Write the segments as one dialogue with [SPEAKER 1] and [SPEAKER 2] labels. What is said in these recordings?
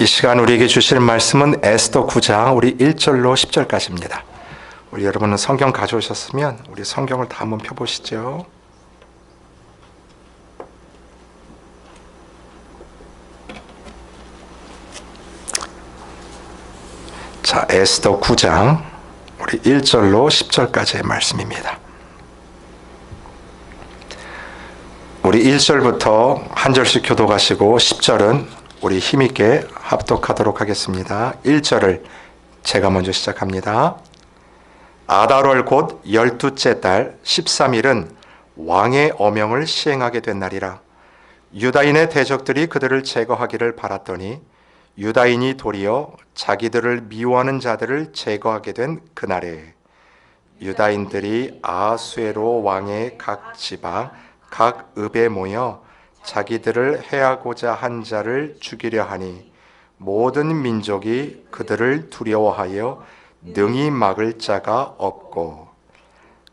[SPEAKER 1] 이 시간 우리에게 주실 말씀은 에스더 9장 우리 1절로 10절까지입니다. 우리 여러분은 성경 가져오셨으면 우리 성경을 다 한번 펴보시죠. 자, 에스더 9장 우리 1절로 10절까지의 말씀입니다. 우리 1절부터 한 절씩 교독하시고 10절은 우리 힘있게 합독하도록 하겠습니다. 1절을 제가 먼저 시작합니다. 아달월 곧 12째 달 13일은 왕의 어명을 시행하게 된 날이라. 유다인의 대적들이 그들을 제거하기를 바랐더니 유다인이 도리어 자기들을 미워하는 자들을 제거하게 된 그날에 유다인들이 아하수에로 왕의 각 지방 각 읍에 모여 자기들을 해하고자 한 자를 죽이려 하니 모든 민족이 그들을 두려워하여 능히 막을 자가 없고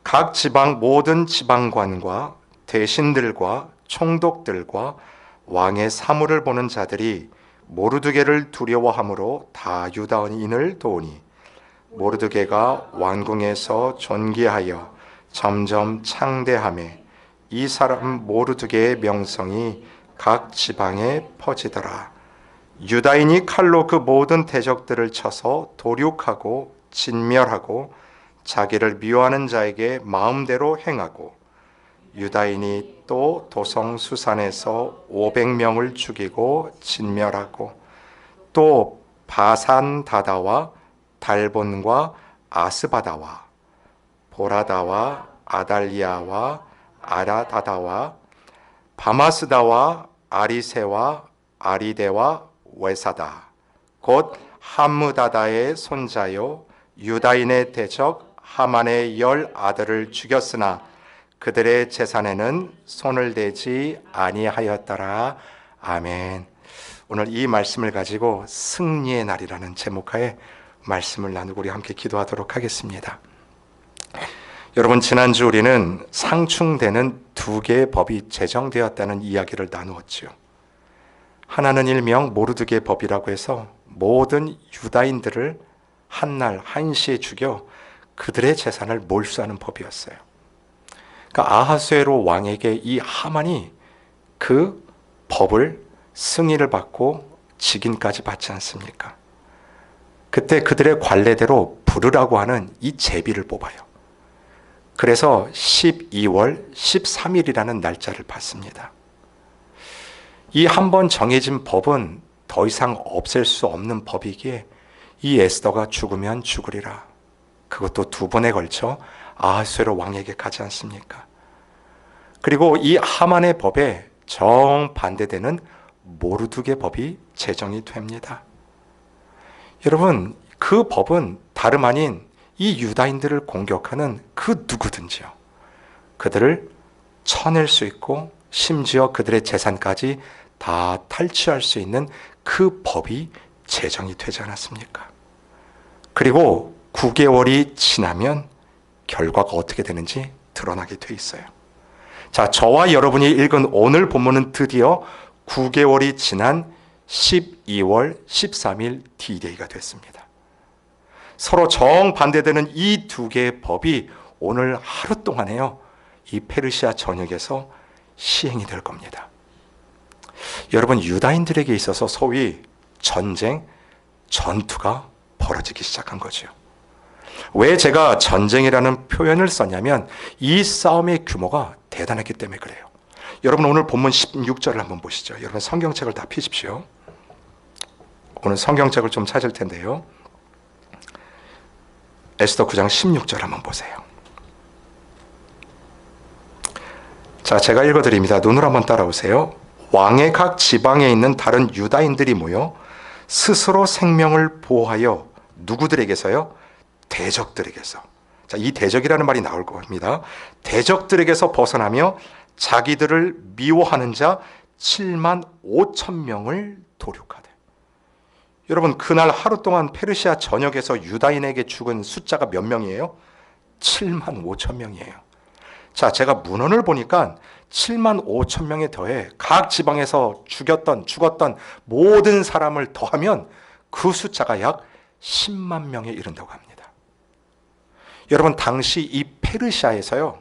[SPEAKER 1] 각 지방 모든 지방관과 대신들과 총독들과 왕의 사물을 보는 자들이 모르드게를 두려워하므로 다 유다인을 도우니 모르드게가 왕궁에서 존귀하여 점점 창대하며 이 사람 모르드게의 명성이 각 지방에 퍼지더라. 유다인이 칼로 그 모든 대적들을 쳐서 도륙하고 진멸하고 자기를 미워하는 자에게 마음대로 행하고 유다인이 또 도성수산에서 500명을 죽이고 진멸하고 또 바산 다다와 달본과 아스바다와 보라다와 아달리아와 아라다다와 바마스다와 아리세와 아리데와 외사다 곧 함무다다의 손자요 유다인의 대적 하만의 10 아들을 죽였으나 그들의 재산에는 손을 대지 아니하였더라. 아멘. 오늘 이 말씀을 가지고 승리의 날이라는 제목하에 말씀을 나누고 우리 함께 기도하도록 하겠습니다. 여러분, 지난주 우리는 상충되는 두 개의 법이 제정되었다는 이야기를 나누었지요. 하나는 일명 모르드게 법이라고 해서 모든 유다인들을 한날 한시에 죽여 그들의 재산을 몰수하는 법이었어요. 그러니까 아하수에로 왕에게 이 하만이 그 법을 승인을 받고 직인까지 받지 않습니까? 그때 그들의 관례대로 부르라고 하는 이 제비를 뽑아요. 그래서 12월 13일이라는 날짜를 받습니다. 이 한 번 정해진 법은 더 이상 없앨 수 없는 법이기에 이 에스더가 죽으면 죽으리라. 그것도 두 번에 걸쳐 아하수에로 왕에게 가지 않습니까? 그리고 이 하만의 법에 정반대되는 모르드게 법이 제정이 됩니다. 여러분, 그 법은 다름 아닌 이 유다인들을 공격하는 그 누구든지요, 그들을 쳐낼 수 있고 심지어 그들의 재산까지 다 탈취할 수 있는 그 법이 제정이 되지 않았습니까? 그리고 9개월이 지나면 결과가 어떻게 되는지 드러나게 돼 있어요. 자, 저와 여러분이 읽은 오늘 본문은 드디어 9개월이 지난 12월 13일 D-Day가 됐습니다. 서로 정반대되는 이 두 개의 법이 오늘 하루 동안에요, 이 페르시아 전역에서 시행이 될 겁니다. 여러분, 유다인들에게 있어서 소위 전쟁, 전투가 벌어지기 시작한 거죠. 왜 제가 전쟁이라는 표현을 썼냐면 이 싸움의 규모가 대단했기 때문에 그래요. 여러분, 오늘 본문 16절을 한번 보시죠. 여러분, 성경책을 다 펴십시오. 오늘 성경책을 좀 찾을 텐데요. 에스더 9장 16절 한번 보세요. 자, 제가 읽어드립니다. 눈으로 한번 따라오세요. 왕의 각 지방에 있는 다른 유다인들이 모여 스스로 생명을 보호하여 누구들에게서요? 대적들에게서. 자, 이 대적이라는 말이 나올 겁니다. 대적들에게서 벗어나며 자기들을 미워하는 자 7만 5천 명을 도륙하되. 여러분, 그날 하루 동안 페르시아 전역에서 유다인에게 죽은 숫자가 몇 명이에요? 7만 5천 명이에요. 자, 제가 문헌을 보니까 7만 5천 명에 더해 각 지방에서 죽었던 모든 사람을 더하면 그 숫자가 약 10만 명에 이른다고 합니다. 여러분, 당시 이 페르시아에서요,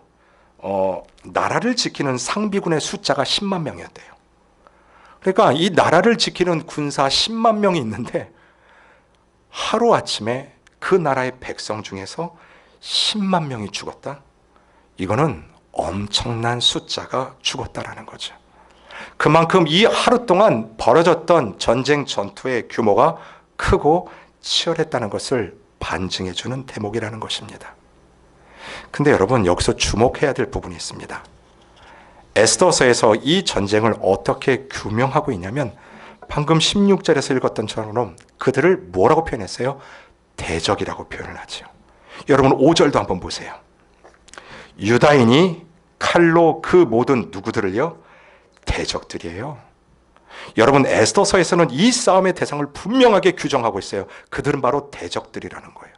[SPEAKER 1] 나라를 지키는 상비군의 숫자가 10만 명이었대요. 그러니까 이 나라를 지키는 군사 10만 명이 있는데 하루아침에 그 나라의 백성 중에서 10만 명이 죽었다? 이거는 엄청난 숫자가 죽었다라는 거죠. 그만큼 이 하루 동안 벌어졌던 전쟁 전투의 규모가 크고 치열했다는 것을 반증해 주는 대목이라는 것입니다. 근데 여러분, 여기서 주목해야 될 부분이 있습니다. 에스더서에서 이 전쟁을 어떻게 규명하고 있냐면 방금 16절에서 읽었던 처럼 그들을 뭐라고 표현했어요? 대적이라고 표현을 하죠. 여러분, 5절도 한번 보세요. 유다인이 칼로 그 모든 누구들을요? 대적들이에요. 여러분, 에스더서에서는 이 싸움의 대상을 분명하게 규정하고 있어요. 그들은 바로 대적들이라는 거예요.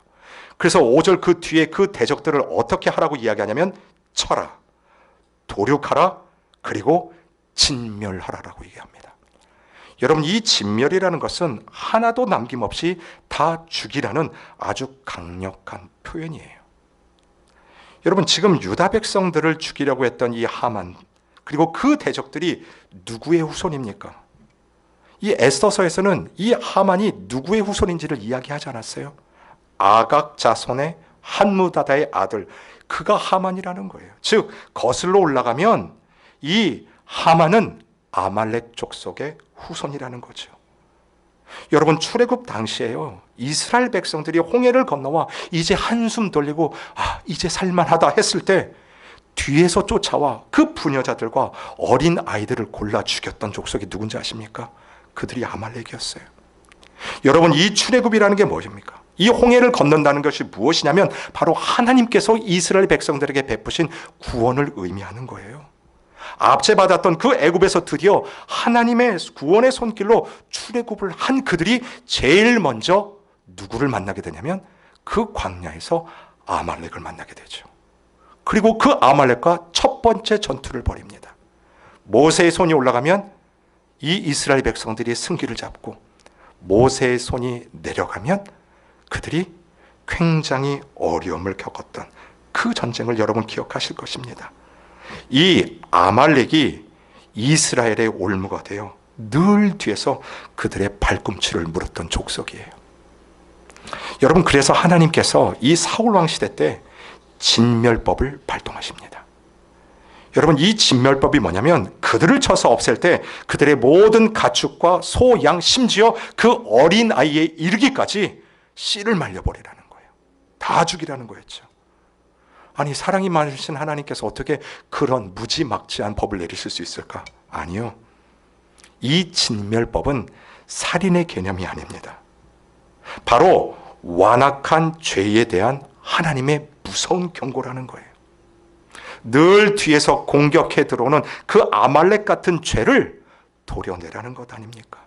[SPEAKER 1] 그래서 5절 그 뒤에 그 대적들을 어떻게 하라고 이야기하냐면 쳐라, 도륙하라, 그리고 진멸하라라고 얘기합니다. 여러분, 이 진멸이라는 것은 하나도 남김없이 다 죽이라는 아주 강력한 표현이에요. 여러분, 지금 유다 백성들을 죽이려고 했던 이 하만, 그리고 그 대적들이 누구의 후손입니까? 이 에스더서에서는 이 하만이 누구의 후손인지를 이야기하지 않았어요? 아각 자손의 함무다다의 아들, 그가 하만이라는 거예요. 즉, 거슬러 올라가면 이 하만은 아말렉 족속의 후손이라는 거죠. 여러분, 출애굽 당시에요, 이스라엘 백성들이 홍해를 건너와 이제 한숨 돌리고 이제 살만하다 했을 때 뒤에서 쫓아와 그 부녀자들과 어린 아이들을 골라 죽였던 족속이 누군지 아십니까? 그들이 아말렉이었어요. 여러분, 이 출애굽이라는 게 무엇입니까? 이 홍해를 건넌다는 것이 무엇이냐면 바로 하나님께서 이스라엘 백성들에게 베푸신 구원을 의미하는 거예요. 압제받았던 그 애굽에서 드디어 하나님의 구원의 손길로 출애굽을 한 그들이 제일 먼저 누구를 만나게 되냐면 그 광야에서 아말렉을 만나게 되죠. 그리고 그 아말렉과 첫 번째 전투를 벌입니다. 모세의 손이 올라가면 이 이스라엘 백성들이 승기를 잡고, 모세의 손이 내려가면 그들이 굉장히 어려움을 겪었던 그 전쟁을 여러분 기억하실 것입니다. 이 아말렉이 이스라엘의 올무가 되어 늘 뒤에서 그들의 발꿈치를 물었던 족속이에요. 여러분, 그래서 하나님께서 이 사울 왕 시대 때 진멸법을 발동하십니다. 여러분, 이 진멸법이 뭐냐면 그들을 쳐서 없앨 때 그들의 모든 가축과 소, 양, 심지어 그 어린 아이에 이르기까지 씨를 말려버리라는 거예요. 다 죽이라는 거였죠. 아니, 사랑이 많으신 하나님께서 어떻게 그런 무지막지한 법을 내리실 수 있을까? 아니요. 이 진멸법은 살인의 개념이 아닙니다. 바로 완악한 죄에 대한 하나님의 무서운 경고라는 거예요. 늘 뒤에서 공격해 들어오는 그 아말렉 같은 죄를 도려내라는 것 아닙니까?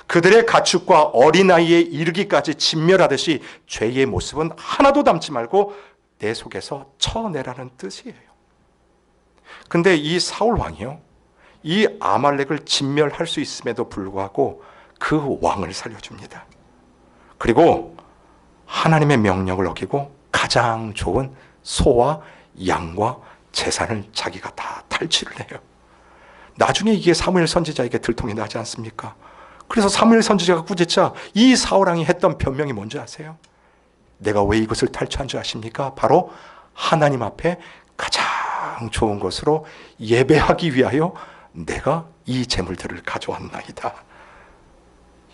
[SPEAKER 1] 그들의 가축과 어린아이에 이르기까지 진멸하듯이 죄의 모습은 하나도 담지 말고 내 속에서 쳐내라는 뜻이에요. 근데 이 사울 왕이요, 이 아말렉을 진멸할 수 있음에도 불구하고 그 왕을 살려줍니다. 그리고 하나님의 명령을 어기고 가장 좋은 소와 양과 재산을 자기가 다 탈취를 해요. 나중에 이게 사무엘 선지자에게 들통이 나지 않습니까? 그래서 사무엘 선지자가 꾸짖자 이 사울 왕이 했던 변명이 뭔지 아세요? 내가 왜 이것을 탈취한 줄 아십니까? 바로 하나님 앞에 가장 좋은 것으로 예배하기 위하여 내가 이 재물들을 가져왔나이다.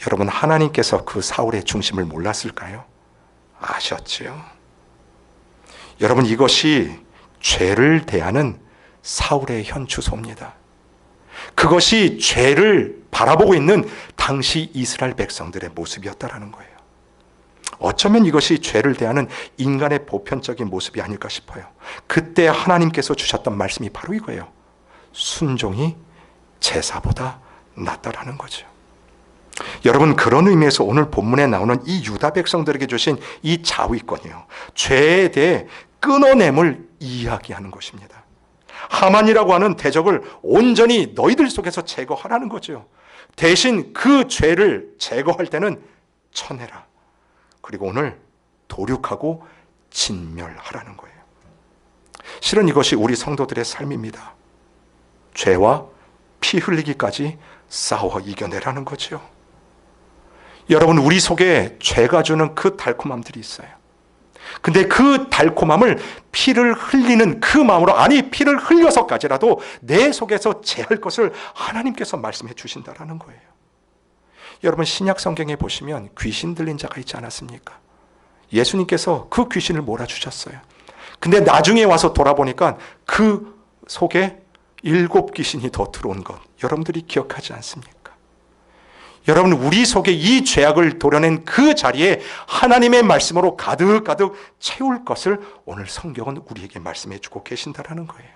[SPEAKER 1] 여러분, 하나님께서 그 사울의 중심을 몰랐을까요? 아셨지요? 여러분, 이것이 죄를 대하는 사울의 현 주소입니다. 그것이 죄를 바라보고 있는 당시 이스라엘 백성들의 모습이었다라는 거예요. 어쩌면 이것이 죄를 대하는 인간의 보편적인 모습이 아닐까 싶어요. 그때 하나님께서 주셨던 말씀이 바로 이거예요. 순종이 제사보다 낫다라는 거죠. 여러분, 그런 의미에서 오늘 본문에 나오는 이 유다 백성들에게 주신 이 자위권이요, 죄에 대해 끊어냄을 이야기하는 것입니다. 하만이라고 하는 대적을 온전히 너희들 속에서 제거하라는 거죠. 대신 그 죄를 제거할 때는 쳐내라. 그리고 오늘 도륙하고 진멸하라는 거예요. 실은 이것이 우리 성도들의 삶입니다. 죄와 피 흘리기까지 싸워 이겨내라는 거죠. 여러분, 우리 속에 죄가 주는 그 달콤함들이 있어요. 근데 그 달콤함을 피를 흘리는 그 마음으로, 아니 피를 흘려서까지라도 내 속에서 제할 것을 하나님께서 말씀해 주신다라는 거예요. 여러분, 신약 성경에 보시면 귀신 들린 자가 있지 않았습니까? 예수님께서 그 귀신을 몰아주셨어요. 근데 나중에 와서 돌아보니까 그 속에 7 귀신이 더 들어온 것, 여러분들이 기억하지 않습니까? 여러분, 우리 속에 이 죄악을 도려낸 그 자리에 하나님의 말씀으로 가득가득 채울 것을 오늘 성경은 우리에게 말씀해 주고 계신다라는 거예요.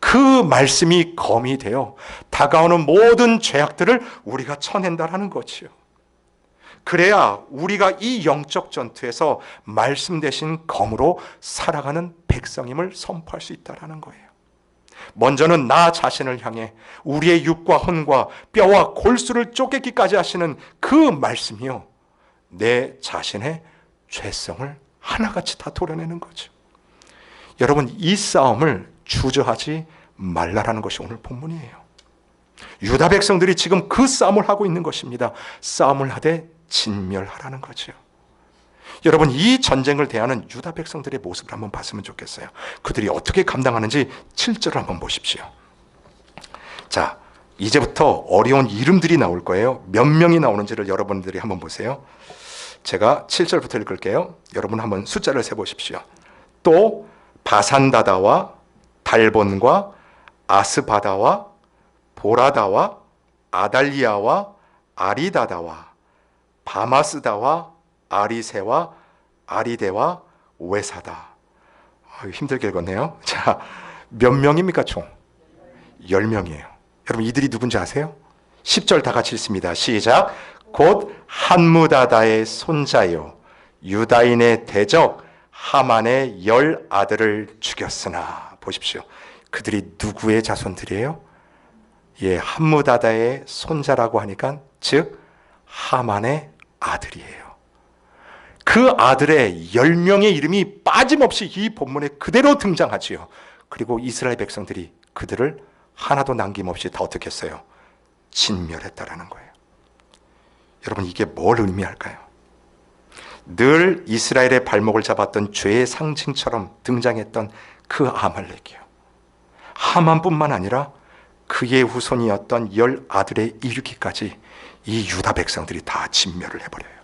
[SPEAKER 1] 그 말씀이 검이 되어 다가오는 모든 죄악들을 우리가 쳐낸다라는 거지요. 그래야 우리가 이 영적 전투에서 말씀 대신 검으로 살아가는 백성임을 선포할 수 있다라는 거예요. 먼저는 나 자신을 향해 우리의 육과 혼과 뼈와 골수를 쪼개기까지 하시는 그 말씀이요, 내 자신의 죄성을 하나같이 다 도려내는 거죠. 여러분, 이 싸움을 주저하지 말라라는 것이 오늘 본문이에요. 유다 백성들이 지금 그 싸움을 하고 있는 것입니다. 싸움을 하되 진멸하라는 거죠. 여러분, 이 전쟁을 대하는 유다 백성들의 모습을 한번 봤으면 좋겠어요. 그들이 어떻게 감당하는지 7절을 한번 보십시오. 자, 이제부터 어려운 이름들이 나올 거예요. 몇 명이 나오는지를 여러분들이 한번 보세요. 제가 7절부터 읽을게요. 여러분 한번 숫자를 세보십시오. 또 바산다다와 달본과 아스바다와 보라다와 아달리아와 아리다다와 바마스다와 아리세와 아리데와 외사다. 힘들게 읽었네요. 자, 몇 명입니까 총? 10명이에요. 여러분, 이들이 누군지 아세요? 10절 다 같이 읽습니다. 시작. 곧 함무다다의 손자요 유다인의 대적 하만의 10 아들을 죽였으나. 보십시오. 그들이 누구의 자손들이에요? 예, 함무다다의 손자라고 하니까 즉 하만의 아들이에요. 그 아들의 10명의 이름이 빠짐없이 이 본문에 그대로 등장하지요. 그리고 이스라엘 백성들이 그들을 하나도 남김없이 다 어떻게 했어요? 진멸했다라는 거예요. 여러분, 이게 뭘 의미할까요? 늘 이스라엘의 발목을 잡았던 죄의 상징처럼 등장했던 그 아말렉이요, 하만뿐만 아니라 그의 후손이었던 10 아들에 이르기까지 이 유다 백성들이 다 진멸을 해버려요.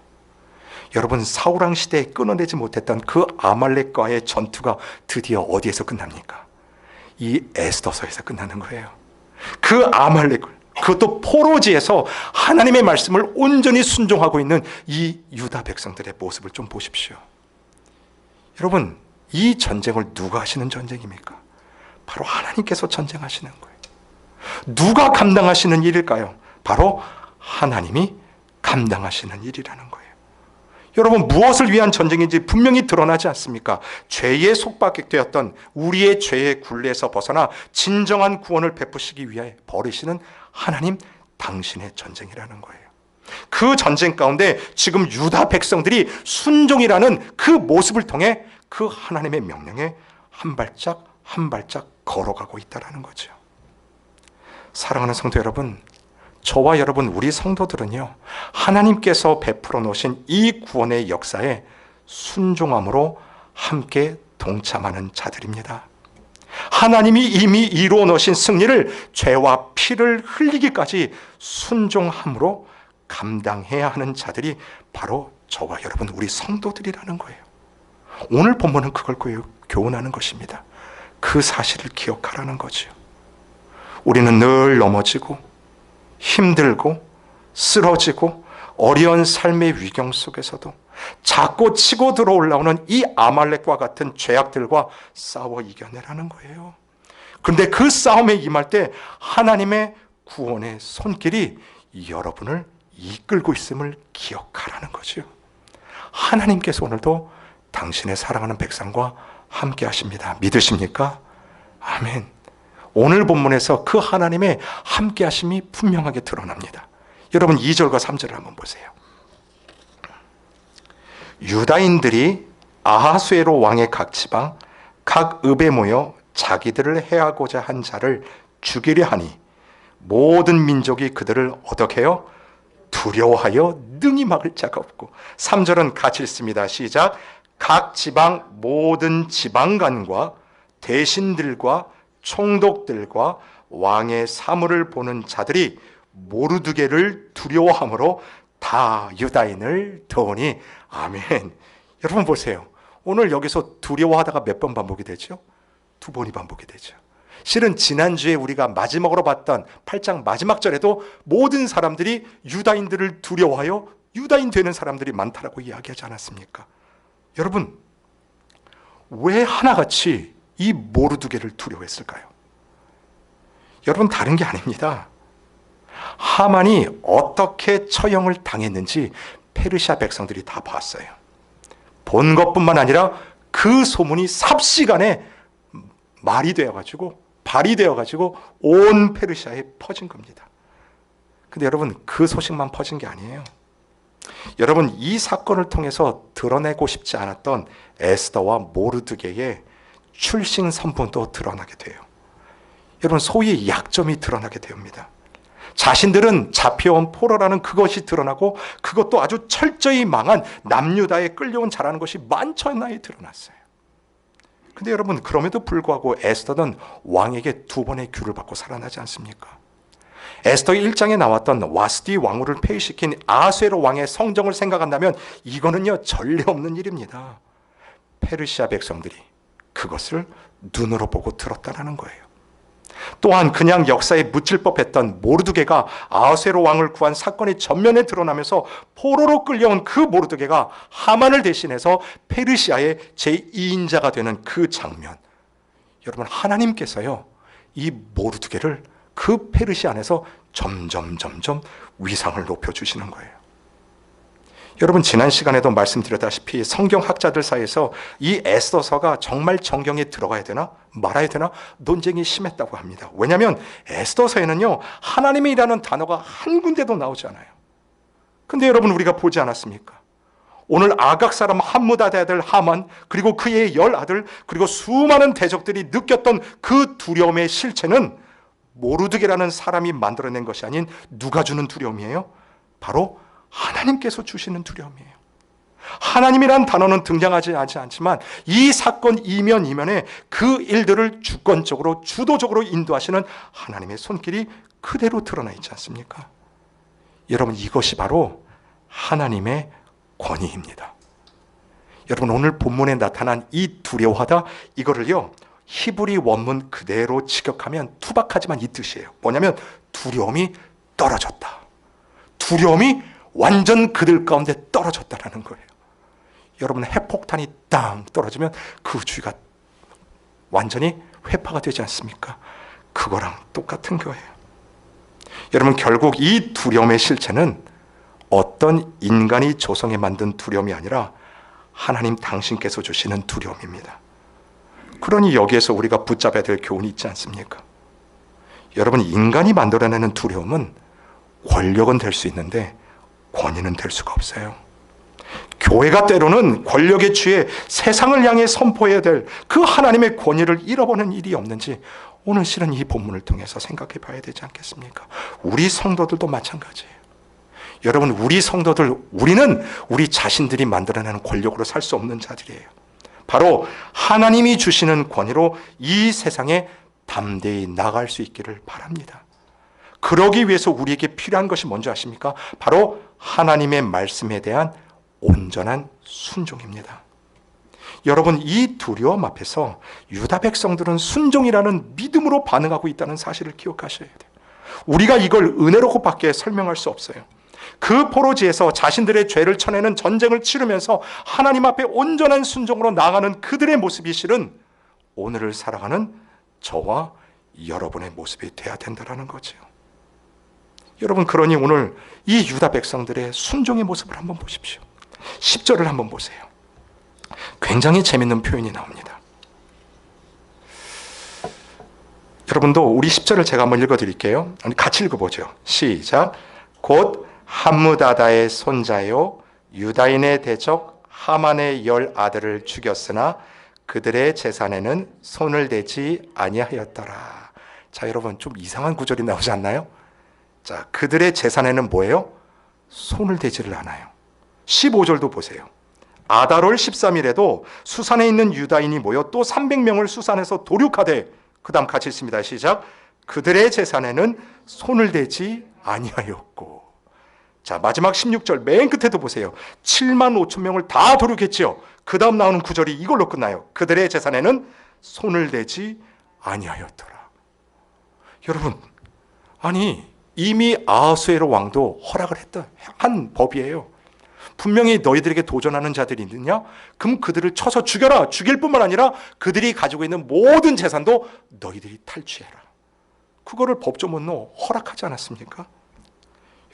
[SPEAKER 1] 여러분, 사울왕 시대에 끊어내지 못했던 그 아말렉과의 전투가 드디어 어디에서 끝납니까? 이 에스더서에서 끝나는 거예요. 그 아말렉을, 그것도 포로지에서 하나님의 말씀을 온전히 순종하고 있는 이 유다 백성들의 모습을 좀 보십시오. 여러분, 이 전쟁을 누가 하시는 전쟁입니까? 바로 하나님께서 전쟁하시는 거예요. 누가 감당하시는 일일까요? 바로 하나님이 감당하시는 일이라는 거예요. 여러분, 무엇을 위한 전쟁인지 분명히 드러나지 않습니까? 죄에 속박되었던 우리의 죄의 굴레에서 벗어나 진정한 구원을 베푸시기 위해 벌이시는 하나님 당신의 전쟁이라는 거예요. 그 전쟁 가운데 지금 유다 백성들이 순종이라는 그 모습을 통해 그 하나님의 명령에 한 발짝 한 발짝 걸어가고 있다는 거죠. 사랑하는 성도 여러분, 저와 여러분, 우리 성도들은요, 하나님께서 베풀어 놓으신 이 구원의 역사에 순종함으로 함께 동참하는 자들입니다. 하나님이 이미 이루어 놓으신 승리를 죄와 피를 흘리기까지 순종함으로 감당해야 하는 자들이 바로 저와 여러분, 우리 성도들이라는 거예요. 오늘 본문은 그걸 교훈하는 것입니다. 그 사실을 기억하라는 거죠. 우리는 늘 넘어지고 힘들고 쓰러지고 어려운 삶의 위경 속에서도 자꾸 치고 들어올라오는 이 아말렉과 같은 죄악들과 싸워 이겨내라는 거예요. 그런데 그 싸움에 임할 때 하나님의 구원의 손길이 여러분을 이끌고 있음을 기억하라는 거죠. 하나님께서 오늘도 당신의 사랑하는 백성과 함께 하십니다. 믿으십니까? 아멘. 오늘 본문에서 그 하나님의 함께 하심이 분명하게 드러납니다. 여러분 2절과 3절을 한번 보세요. 유다인들이 아하수에로 왕의 각 지방 각 읍에 모여 자기들을 해하고자 한 자를 죽이려 하니 모든 민족이 그들을 어떻게 해요? 두려워하여 능히 막을 자가 없고. 3절은 같이 읽습니다. 시작. 각 지방 모든 지방관과 대신들과 총독들과 왕의 사물을 보는 자들이 모르드게를 두려워함으로 다 유다인을 도우니. 아멘. 여러분 보세요. 오늘 여기서 두려워하다가 몇 번 반복이 되죠? 2번이 반복이 되죠. 실은 지난주에 우리가 마지막으로 봤던 8장 마지막 절에도 모든 사람들이 유다인들을 두려워하여 유다인 되는 사람들이 많다라고 이야기하지 않았습니까? 여러분, 왜 하나같이 이 모르드게를 두려워했을까요? 여러분, 다른 게 아닙니다. 하만이 어떻게 처형을 당했는지 페르시아 백성들이 다 봤어요. 본 것뿐만 아니라 그 소문이 삽시간에 말이 되어가지고 발이 되어가지고 온 페르시아에 퍼진 겁니다. 근데 여러분, 그 소식만 퍼진 게 아니에요. 여러분, 이 사건을 통해서 드러내고 싶지 않았던 에스더와 모르드게의 출신 선분도 드러나게 돼요. 여러분, 소위 약점이 드러나게 됩니다. 자신들은 잡혀온 포로라는 그것이 드러나고 그것도 아주 철저히 망한 남유다에 끌려온 자라는 것이 만천하에 드러났어요. 근데 여러분, 그럼에도 불구하고 에스더는 왕에게 2번의 규를 받고 살아나지 않습니까? 에스더 1장에 나왔던 와스디 왕후를 폐위시킨 아하수에로 왕의 성정을 생각한다면 이거는요, 전례 없는 일입니다. 페르시아 백성들이 그것을 눈으로 보고 들었다라는 거예요. 또한 그냥 역사에 묻힐 법했던 모르드게가 아하수에로 왕을 구한 사건이 전면에 드러나면서 포로로 끌려온 그 모르드게가 하만을 대신해서 페르시아의 제2인자가 되는 그 장면. 여러분, 하나님께서요, 이 모르드게를 그 페르시아 안에서 점점 위상을 높여주시는 거예요. 여러분, 지난 시간에도 말씀드렸다시피 성경학자들 사이에서 이 에스더서가 정말 정경에 들어가야 되나 말아야 되나 논쟁이 심했다고 합니다. 왜냐하면 에스더서에는요, 하나님이라는 단어가 한 군데도 나오지 않아요. 근데 여러분, 우리가 보지 않았습니까? 오늘 아각 사람 함무다의 아들 하만, 그리고 그의 10아들, 그리고 수많은 대적들이 느꼈던 그 두려움의 실체는 모르드게라는 사람이 만들어낸 것이 아닌 누가 주는 두려움이에요? 바로 하나님께서 주시는 두려움이에요. 하나님이란 단어는 등장하지 않지만 이 사건 이면에 그 일들을 주권적으로 주도적으로 인도하시는 하나님의 손길이 그대로 드러나 있지 않습니까? 여러분, 이것이 바로 하나님의 권위입니다. 여러분, 오늘 본문에 나타난 이 두려워하다, 이거를요, 히브리 원문 그대로 직역하면 투박하지만 이 뜻이에요. 뭐냐면 두려움이 떨어졌다. 두려움이 완전 그들 가운데 떨어졌다라는 거예요. 여러분, 핵폭탄이 땅 떨어지면 그 주위가 완전히 회파가 되지 않습니까? 그거랑 똑같은 거예요. 여러분, 결국 이 두려움의 실체는 어떤 인간이 조성해 만든 두려움이 아니라 하나님 당신께서 주시는 두려움입니다. 그러니 여기에서 우리가 붙잡아야 될 교훈이 있지 않습니까? 여러분, 인간이 만들어내는 두려움은 권력은 될 수 있는데 권위는 될 수가 없어요. 교회가 때로는 권력에 취해 세상을 향해 선포해야 될 그 하나님의 권위를 잃어버리는 일이 없는지 오늘 실은 이 본문을 통해서 생각해 봐야 되지 않겠습니까? 우리 성도들도 마찬가지예요. 여러분, 우리 성도들, 우리는 우리 자신들이 만들어내는 권력으로 살 수 없는 자들이에요. 바로 하나님이 주시는 권위로 이 세상에 담대히 나갈 수 있기를 바랍니다. 그러기 위해서 우리에게 필요한 것이 뭔지 아십니까? 바로 하나님의 말씀에 대한 온전한 순종입니다. 여러분, 이 두려움 앞에서 유다 백성들은 순종이라는 믿음으로 반응하고 있다는 사실을 기억하셔야 돼요. 우리가 이걸 은혜로밖에 설명할 수 없어요. 그 포로지에서 자신들의 죄를 쳐내는 전쟁을 치르면서 하나님 앞에 온전한 순종으로 나아가는 그들의 모습이 실은 오늘을 살아가는 저와 여러분의 모습이 돼야 된다는 거죠. 여러분, 그러니 오늘 이 유다 백성들의 순종의 모습을 한번 보십시오. 10절을 한번 보세요. 굉장히 재밌는 표현이 나옵니다. 여러분도 우리 10절을 제가 한번 읽어드릴게요. 같이 읽어보죠. 시작. 곧 함무다다의 손자요 유다인의 대적 하만의 10 아들을 죽였으나 그들의 재산에는 손을 대지 아니하였더라. 자, 여러분 좀 이상한 구절이 나오지 않나요? 자, 그들의 재산에는 뭐예요? 손을 대지를 않아요. 15절도 보세요. 아달월 13일에도 수산에 있는 유다인이 모여 또 300명을 수산에서 도륙하되, 그 다음 같이 읽습니다. 시작. 그들의 재산에는 손을 대지 아니하였고. 자, 마지막 16절 맨 끝에도 보세요. 7만 5천 명을 다 도륙했지요. 그 다음 나오는 구절이 이걸로 끝나요. 그들의 재산에는 손을 대지 아니하였더라. 여러분, 아니 이미 아하수에로 왕도 허락을 한 법이에요. 분명히 너희들에게 도전하는 자들이 있느냐? 그럼 그들을 쳐서 죽여라. 죽일 뿐만 아니라 그들이 가지고 있는 모든 재산도 너희들이 탈취해라. 그거를 법조문로 허락하지 않았습니까?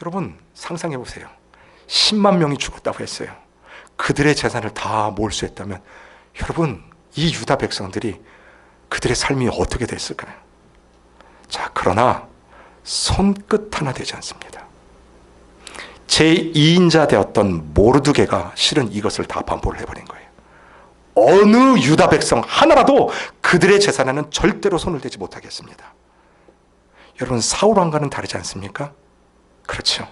[SPEAKER 1] 여러분 상상해 보세요. 10만 명이 죽었다고 했어요. 그들의 재산을 다 몰수했다면 여러분 이 유다 백성들이 그들의 삶이 어떻게 됐을까요? 자, 그러나 손끝 하나 되지 않습니다. 제2인자 되었던 모르드게가 실은 이것을 다 반포를 해버린 거예요. 어느 유다 백성 하나라도 그들의 재산에는 절대로 손을 대지 못하겠습니다. 여러분 사울 왕과는 다르지 않습니까? 그렇죠.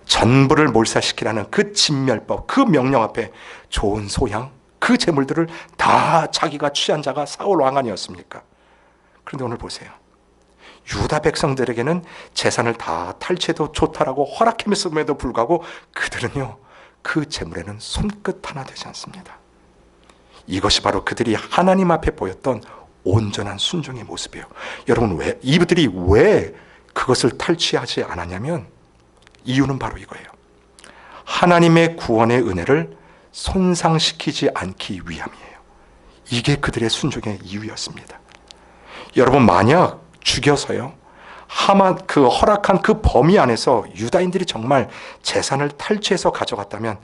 [SPEAKER 1] 전부를 몰살시키라는 그 진멸법, 그 명령 앞에 좋은 소양, 그 재물들을 다 자기가 취한 자가 사울 왕 아니었습니까? 그런데 오늘 보세요. 유다 백성들에게는 재산을 다 탈취해도 좋다라고 허락했음에도 불구하고 그들은요, 그 재물에는 손끝 하나 되지 않습니다. 이것이 바로 그들이 하나님 앞에 보였던 온전한 순종의 모습이에요. 여러분 이들이 왜 그것을 탈취하지 않았냐면 이유는 바로 이거예요. 하나님의 구원의 은혜를 손상시키지 않기 위함이에요. 이게 그들의 순종의 이유였습니다. 여러분 만약 죽여서요, 하만 그 허락한 그 범위 안에서 유다인들이 정말 재산을 탈취해서 가져갔다면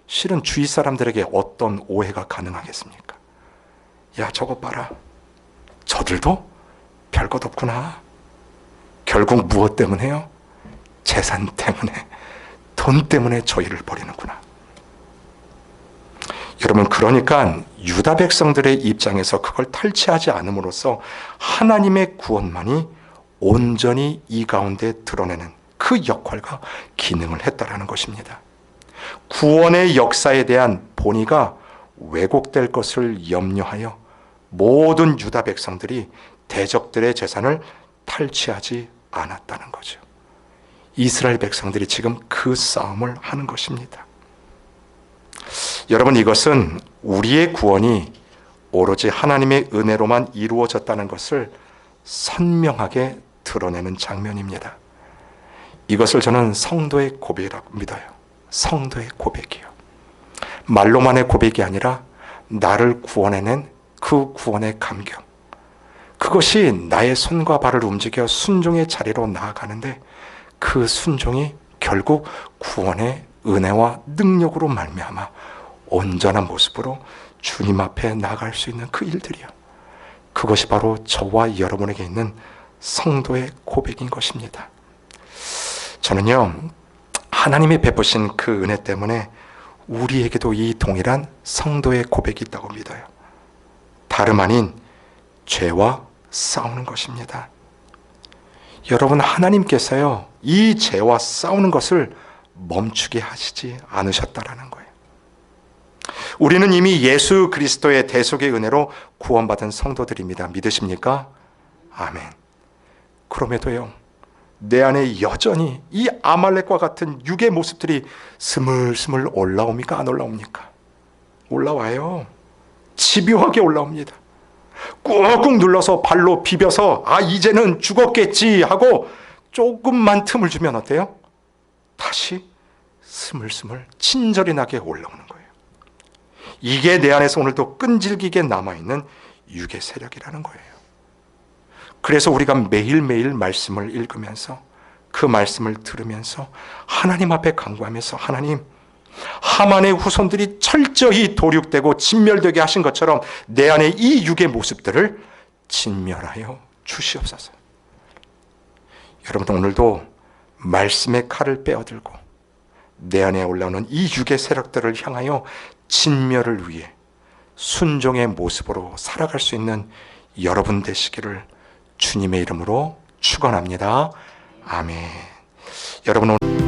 [SPEAKER 1] 실은 주위 사람들에게 어떤 오해가 가능하겠습니까? 야, 저거 봐라. 저들도 별것 없구나. 결국 무엇 때문에요? 재산 때문에, 돈 때문에 저희를 버리는구나. 여러분 그러니까 유다 백성들의 입장에서 그걸 탈취하지 않음으로써 하나님의 구원만이 온전히 이 가운데 드러내는 그 역할과 기능을 했다라는 것입니다. 구원의 역사에 대한 본의가 왜곡될 것을 염려하여 모든 유다 백성들이 대적들의 재산을 탈취하지 않았다는 거죠. 이스라엘 백성들이 지금 그 싸움을 하는 것입니다. 여러분 이것은 우리의 구원이 오로지 하나님의 은혜로만 이루어졌다는 것을 선명하게 드러내는 장면입니다. 이것을 저는 성도의 고백이라고 믿어요. 성도의 고백이요. 말로만의 고백이 아니라 나를 구원해낸 그 구원의 감격. 그것이 나의 손과 발을 움직여 순종의 자리로 나아가는데 그 순종이 결국 구원의 은혜와 능력으로 말미암아 온전한 모습으로 주님 앞에 나아갈 수 있는 그 일들이요. 그것이 바로 저와 여러분에게 있는 성도의 고백인 것입니다. 저는요, 하나님이 베푸신 그 은혜 때문에 우리에게도 이 동일한 성도의 고백이 있다고 믿어요. 다름 아닌 죄와 싸우는 것입니다. 여러분 하나님께서요, 이 죄와 싸우는 것을 멈추게 하시지 않으셨다라는 거예요. 우리는 이미 예수 그리스도의 대속의 은혜로 구원받은 성도들입니다. 믿으십니까? 아멘. 그럼에도요, 내 안에 여전히 이 아말렉과 같은 육의 모습들이 스물스물 올라옵니까? 안 올라옵니까? 올라와요. 집요하게 올라옵니다. 꾹꾹 눌러서 발로 비벼서 이제는 죽었겠지 하고 조금만 틈을 주면 어때요? 다시 스물스물 친절이 나게 올라오는 거예요. 이게 내 안에서 오늘도 끈질기게 남아있는 육의 세력이라는 거예요. 그래서 우리가 매일매일 말씀을 읽으면서 그 말씀을 들으면서 하나님 앞에 간구하면서 하나님, 하만의 후손들이 철저히 도륙되고 진멸되게 하신 것처럼 내 안에 이 육의 모습들을 진멸하여 주시옵소서. 여러분, 오늘도 말씀의 칼을 빼어들고 내 안에 올라오는 이 육의 세력들을 향하여 진멸을 위해 순종의 모습으로 살아갈 수 있는 여러분 되시기를 주님의 이름으로 축원합니다. 아멘. 여러분, 오늘